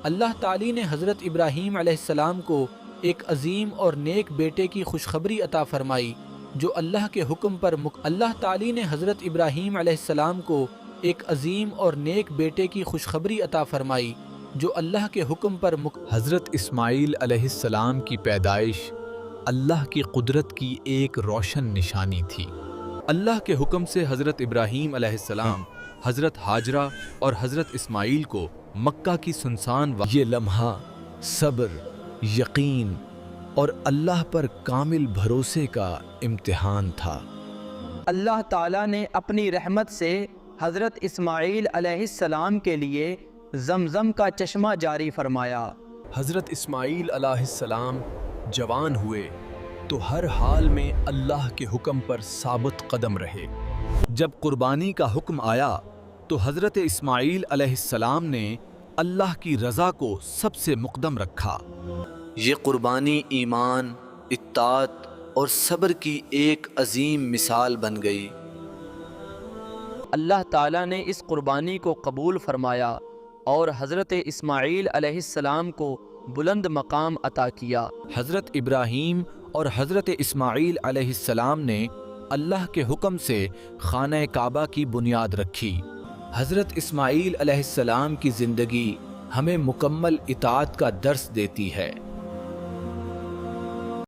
اللہ تعالی نے حضرت ابراہیم علیہ السلام کو ایک عظیم اور نیک بیٹے کی خوشخبری عطا فرمائی جو اللہ کے حکم پر اللہ تعالی نے حضرت ابراہیم علیہ السلام کو ایک عظیم اور نیک بیٹے کی خوشخبری عطا فرمائی جو اللہ کے حکم پر حضرت اسماعیل علیہ السلام کی پیدائش اللہ کی قدرت کی ایک روشن نشانی تھی۔ اللہ کے حکم سے حضرت ابراہیم علیہ السلام، حضرت ہاجرہ اور حضرت اسماعیل کو مکہ کی سنسان یہ لمحہ صبر، یقین اور اللہ پر کامل بھروسے کا امتحان تھا۔ اللہ تعالیٰ نے اپنی رحمت سے حضرت اسماعیل علیہ السلام کے لیے زمزم کا چشمہ جاری فرمایا۔ حضرت اسماعیل علیہ السلام جوان ہوئے تو ہر حال میں اللہ کے حکم پر ثابت قدم رہے۔ جب قربانی کا حکم آیا تو حضرت اسماعیل علیہ السلام نے اللہ کی رضا کو سب سے مقدم رکھا۔ یہ قربانی ایمان، اطاعت اور صبر کی ایک عظیم مثال بن گئی۔ اللہ تعالیٰ نے اس قربانی کو قبول فرمایا اور حضرت اسماعیل علیہ السلام کو بلند مقام عطا کیا۔ حضرت ابراہیم اور حضرت اسماعیل علیہ السلام نے اللہ کے حکم سے خانہ کعبہ کی بنیاد رکھی۔ حضرت اسماعیل علیہ السلام کی زندگی ہمیں مکمل اطاعت کا درس دیتی ہے۔